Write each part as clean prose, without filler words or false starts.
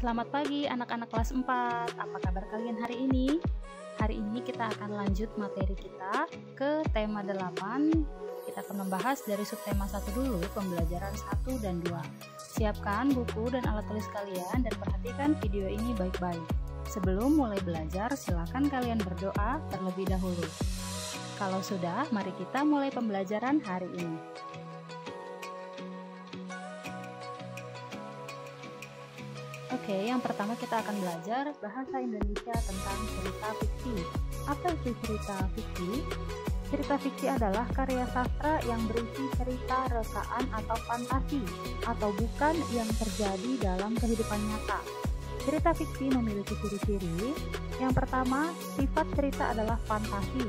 Selamat pagi anak-anak kelas 4. Apa kabar kalian hari ini? Hari ini kita akan lanjut materi kita ke tema 8. Kita akan membahas dari subtema 1 dulu, pembelajaran 1 dan 2. Siapkan buku dan alat tulis kalian dan perhatikan video ini baik-baik. Sebelum mulai belajar, silakan kalian berdoa terlebih dahulu. Kalau sudah, mari kita mulai pembelajaran hari ini. Oke, yang pertama kita akan belajar bahasa Indonesia tentang cerita fiksi. Apa itu cerita fiksi? Cerita fiksi adalah karya sastra yang berisi cerita rekaan atau fantasi, atau bukan yang terjadi dalam kehidupan nyata. Cerita fiksi memiliki ciri-ciri. Yang pertama, sifat cerita adalah fantasi.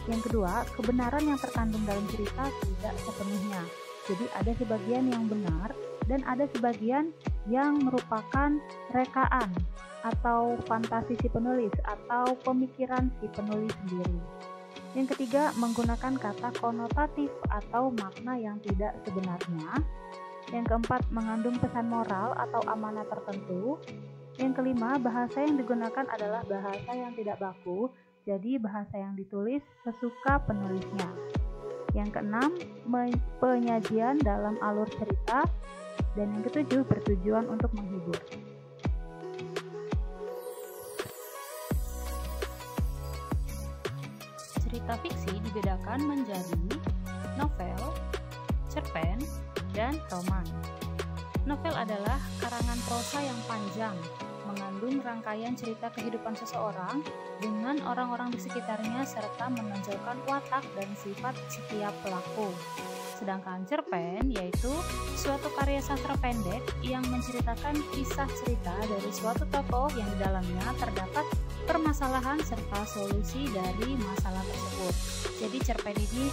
Yang kedua, kebenaran yang terkandung dalam cerita tidak sepenuhnya. Jadi ada sebagian yang benar dan ada sebagian yang merupakan rekaan atau fantasi si penulis atau pemikiran si penulis sendiri. Yang ketiga, menggunakan kata konotatif atau makna yang tidak sebenarnya. Yang keempat, mengandung pesan moral atau amanat tertentu. Yang kelima, bahasa yang digunakan adalah bahasa yang tidak baku, jadi bahasa yang ditulis sesuka penulisnya. Yang keenam, penyajian dalam alur cerita. Dan yang ketujuh, bertujuan untuk menghibur. Cerita fiksi dibedakan menjadi novel, cerpen, dan roman. Novel adalah karangan prosa yang panjang, mengandung rangkaian cerita kehidupan seseorang dengan orang-orang di sekitarnya serta menonjolkan watak dan sifat setiap pelaku. Sedangkan cerpen yaitu suatu karya sastra pendek yang menceritakan kisah cerita dari suatu tokoh yang di dalamnya terdapat permasalahan serta solusi dari masalah tersebut. Jadi cerpen ini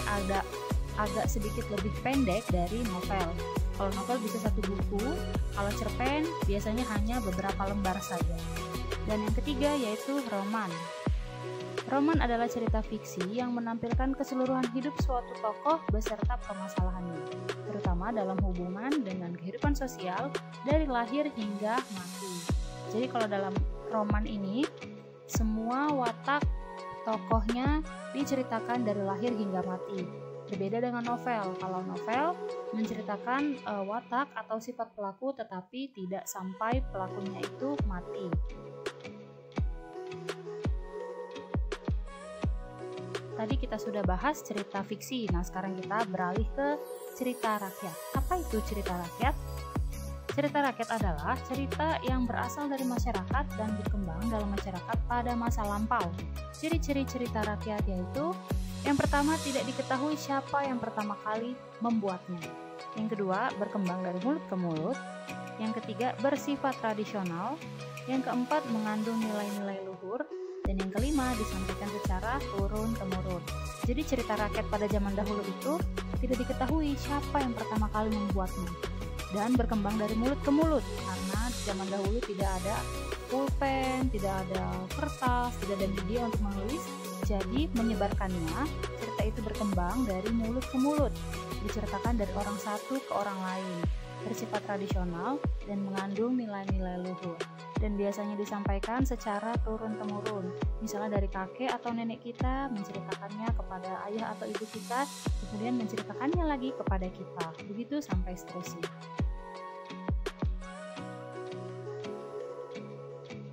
agak sedikit lebih pendek dari novel. Kalau novel bisa satu buku, kalau cerpen biasanya hanya beberapa lembar saja. Dan yang ketiga yaitu roman. Roman adalah cerita fiksi yang menampilkan keseluruhan hidup suatu tokoh beserta permasalahannya, terutama dalam hubungan dengan kehidupan sosial dari lahir hingga mati. Jadi kalau dalam roman ini, semua watak tokohnya diceritakan dari lahir hingga mati. Berbeda dengan novel. Kalau novel menceritakan watak atau sifat pelaku tetapi tidak sampai pelakunya itu mati. Tadi kita sudah bahas cerita fiksi, nah sekarang kita beralih ke cerita rakyat. Apa itu cerita rakyat? Cerita rakyat adalah cerita yang berasal dari masyarakat dan berkembang dalam masyarakat pada masa lampau. Ciri-ciri cerita rakyat yaitu, yang pertama, tidak diketahui siapa yang pertama kali membuatnya. Yang kedua, berkembang dari mulut ke mulut. Yang ketiga, bersifat tradisional. Yang keempat, mengandung nilai-nilai luhur. Dan yang kelima, disampaikan secara turun-temurun. Jadi cerita rakyat pada zaman dahulu itu tidak diketahui siapa yang pertama kali membuatnya. Dan berkembang dari mulut ke mulut, karena zaman dahulu tidak ada pulpen, tidak ada kertas, tidak ada media untuk menulis. Jadi menyebarkannya, cerita itu berkembang dari mulut ke mulut, diceritakan dari orang satu ke orang lain, bersifat tradisional dan mengandung nilai-nilai luhur. Dan biasanya disampaikan secara turun-temurun, misalnya dari kakek atau nenek kita menceritakannya kepada ayah atau ibu kita, kemudian menceritakannya lagi kepada kita, begitu sampai seterusnya.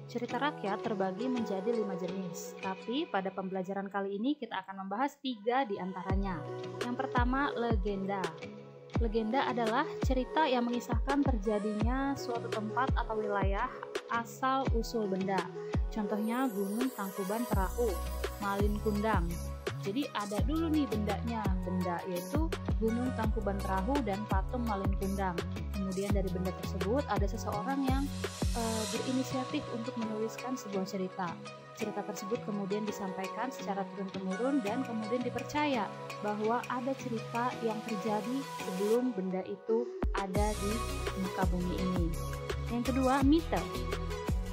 Cerita rakyat terbagi menjadi 5 jenis, tapi pada pembelajaran kali ini kita akan membahas 3 di antaranya. Yang pertama, legenda. Legenda adalah cerita yang mengisahkan terjadinya suatu tempat atau wilayah asal-usul benda. Contohnya Gunung Tangkuban Perahu, Malin Kundang. Jadi ada dulu nih benda yaitu Gunung Tangkuban Perahu dan patung Malin Kundang. Kemudian dari benda tersebut ada seseorang yang berinisiatif untuk menuliskan sebuah cerita. Cerita tersebut kemudian disampaikan secara turun-temurun dan kemudian dipercaya bahwa ada cerita yang terjadi sebelum benda itu ada di muka bumi ini. Yang kedua, mite.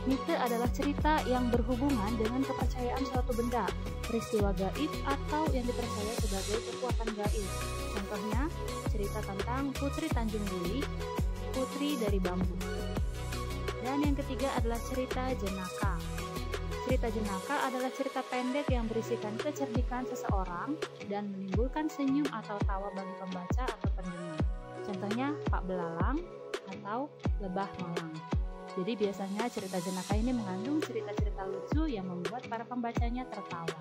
Mite adalah cerita yang berhubungan dengan kepercayaan suatu benda, peristiwa gaib atau yang dipercaya sebagai kekuatan gaib. Contohnya, cerita tentang Putri Tanjung Buli, Putri dari Bambu. Dan yang ketiga adalah cerita jenaka. Cerita jenaka adalah cerita pendek yang berisikan kecerdikan seseorang dan menimbulkan senyum atau tawa bagi pembaca atau pendengar. Contohnya Pak Belalang atau Lebah Malang. Jadi biasanya cerita jenaka ini mengandung cerita-cerita lucu yang membuat para pembacanya tertawa.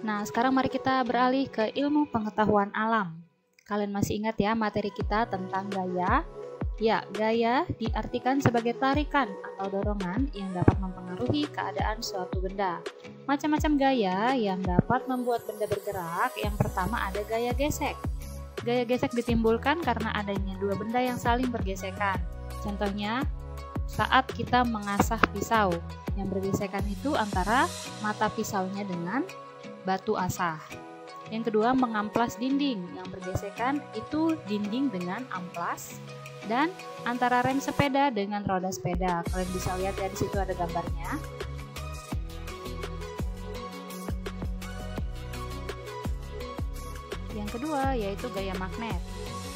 Nah, sekarang mari kita beralih ke ilmu pengetahuan alam. Kalian masih ingat ya materi kita tentang gaya? Ya, gaya diartikan sebagai tarikan atau dorongan yang dapat mempengaruhi keadaan suatu benda. Macam-macam gaya yang dapat membuat benda bergerak. Yang pertama ada gaya gesek. Gaya gesek ditimbulkan karena adanya dua benda yang saling bergesekan. Contohnya, saat kita mengasah pisau, yang bergesekan itu antara mata pisaunya dengan batu asah. Yang kedua, mengamplas dinding. Yang bergesekan itu dinding dengan amplas. Dan antara rem sepeda dengan roda sepeda. Kalian bisa lihat ya, di situ ada gambarnya. Yang kedua yaitu gaya magnet.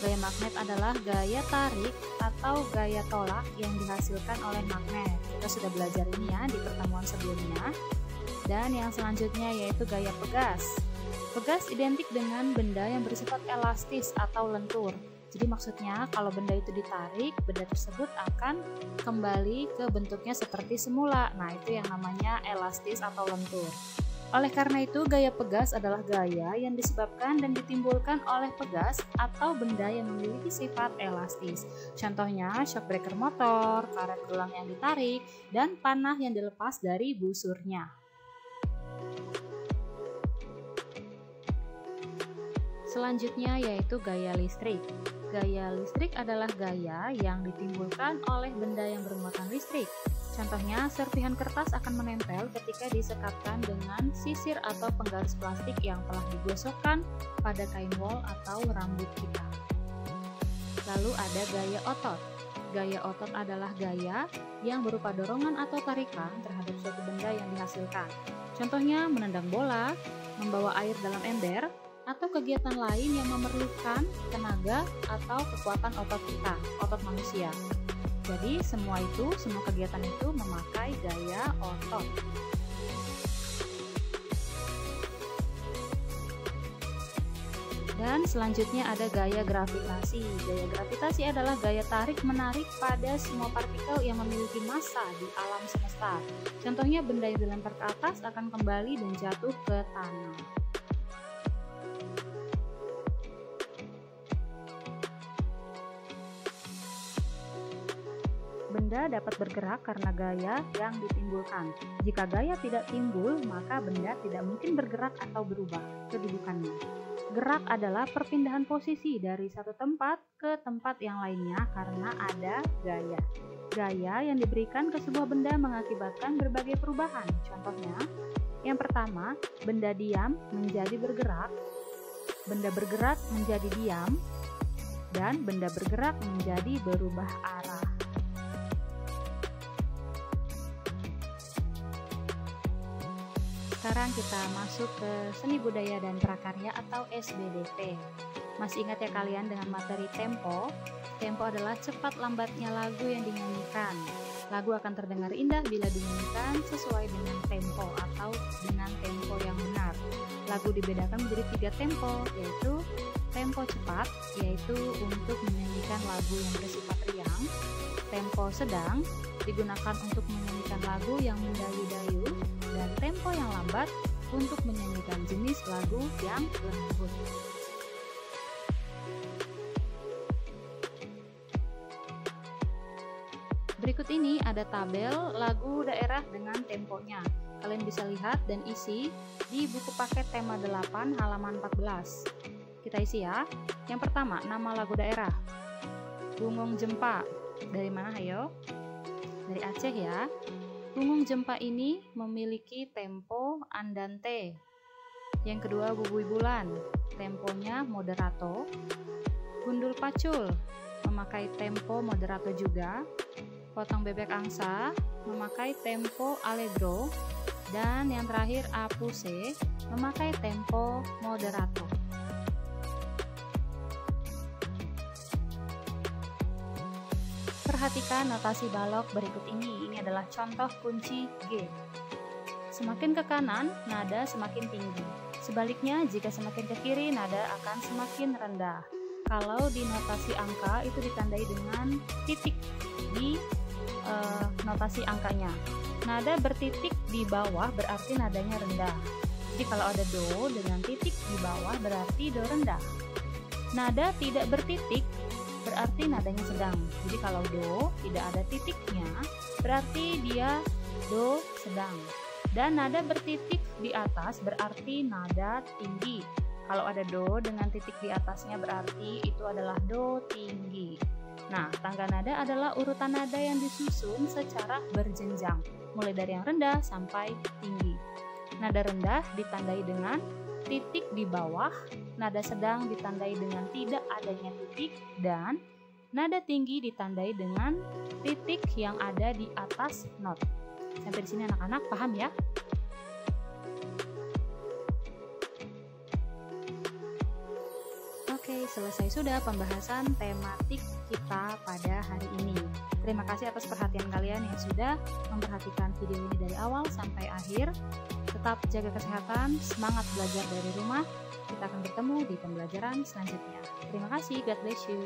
Gaya magnet adalah gaya tarik atau gaya tolak yang dihasilkan oleh magnet. Kita sudah belajar ini ya di pertemuan sebelumnya. Dan yang selanjutnya yaitu gaya pegas. Pegas identik dengan benda yang bersifat elastis atau lentur. Jadi maksudnya kalau benda itu ditarik, benda tersebut akan kembali ke bentuknya seperti semula. Nah, itu yang namanya elastis atau lentur. Oleh karena itu, gaya pegas adalah gaya yang disebabkan dan ditimbulkan oleh pegas atau benda yang memiliki sifat elastis. Contohnya, shock breaker motor, karet gelang yang ditarik, dan panah yang dilepas dari busurnya. Selanjutnya yaitu gaya listrik. Gaya listrik adalah gaya yang ditimbulkan oleh benda yang bermuatan listrik. Contohnya, serpihan kertas akan menempel ketika disekatkan dengan sisir atau penggaris plastik yang telah digosokkan pada kain wol atau rambut kita. Lalu ada gaya otot. Gaya otot adalah gaya yang berupa dorongan atau tarikan terhadap suatu benda yang dihasilkan. Contohnya, menendang bola, membawa air dalam ember, atau kegiatan lain yang memerlukan tenaga atau kekuatan otot kita, otot manusia. Jadi semua kegiatan itu memakai gaya otot. Dan selanjutnya ada gaya gravitasi. Gaya gravitasi adalah gaya tarik-menarik pada semua partikel yang memiliki massa di alam semesta. Contohnya, benda yang dilempar ke atas akan kembali dan jatuh ke tanah. Benda dapat bergerak karena gaya yang ditimbulkan. Jika gaya tidak timbul, maka benda tidak mungkin bergerak atau berubah kedudukannya. Gerak adalah perpindahan posisi dari satu tempat ke tempat yang lainnya karena ada gaya. Gaya yang diberikan ke sebuah benda mengakibatkan berbagai perubahan. Contohnya, yang pertama, benda diam menjadi bergerak, benda bergerak menjadi diam, dan benda bergerak menjadi berubah arah. Sekarang kita masuk ke seni budaya dan prakarya atau SBDP. Masih ingat ya kalian dengan materi tempo? Tempo adalah cepat lambatnya lagu yang dinyanyikan. Lagu akan terdengar indah bila dinyanyikan sesuai dengan tempo atau dengan tempo yang benar. Lagu dibedakan menjadi 3 tempo, yaitu tempo cepat, yaitu untuk menyanyikan lagu yang bersifat riang. Tempo sedang digunakan untuk menyanyikan lagu yang mendayu-dayu, dan tempo yang lambat untuk menyanyikan jenis lagu yang lembut. Berikut ini ada tabel lagu daerah dengan temponya. Kalian bisa lihat dan isi di buku paket tema 8 halaman 14. Kita isi ya. Yang pertama, nama lagu daerah. Bungung Jempa. Dari mana ayo? Dari Aceh ya. Bungung Jempa ini memiliki tempo andante. Yang kedua, Bubui Bulan. Temponya moderato. Gundul Pacul memakai tempo moderato juga. Potong Bebek Angsa memakai tempo allegro. Dan yang terakhir, Apuse memakai tempo moderato. Perhatikan notasi balok berikut ini. Ini adalah contoh kunci G. Semakin ke kanan, nada semakin tinggi. Sebaliknya, jika semakin ke kiri, nada akan semakin rendah. Kalau di notasi angka, itu ditandai dengan titik di notasi angkanya. Nada bertitik di bawah berarti nadanya rendah. Jadi kalau ada do dengan titik di bawah berarti do rendah. Nada tidak bertitik berarti nadanya sedang. Jadi kalau do tidak ada titiknya berarti dia do sedang. Dan nada bertitik di atas berarti nada tinggi. Kalau ada do dengan titik di atasnya berarti itu adalah do tinggi. Nah, tangga nada adalah urutan nada yang disusun secara berjenjang, mulai dari yang rendah sampai tinggi. Nada rendah ditandai dengan titik di bawah, nada sedang ditandai dengan tidak adanya titik, dan nada tinggi ditandai dengan titik yang ada di atas not. Sampai di sini anak-anak paham ya? Oke, selesai sudah pembahasan tematik kita pada hari ini. Terima kasih atas perhatian kalian yang sudah memperhatikan video ini dari awal sampai akhir. Tetap jaga kesehatan, semangat belajar dari rumah. Kita akan bertemu di pembelajaran selanjutnya. Terima kasih, God bless you.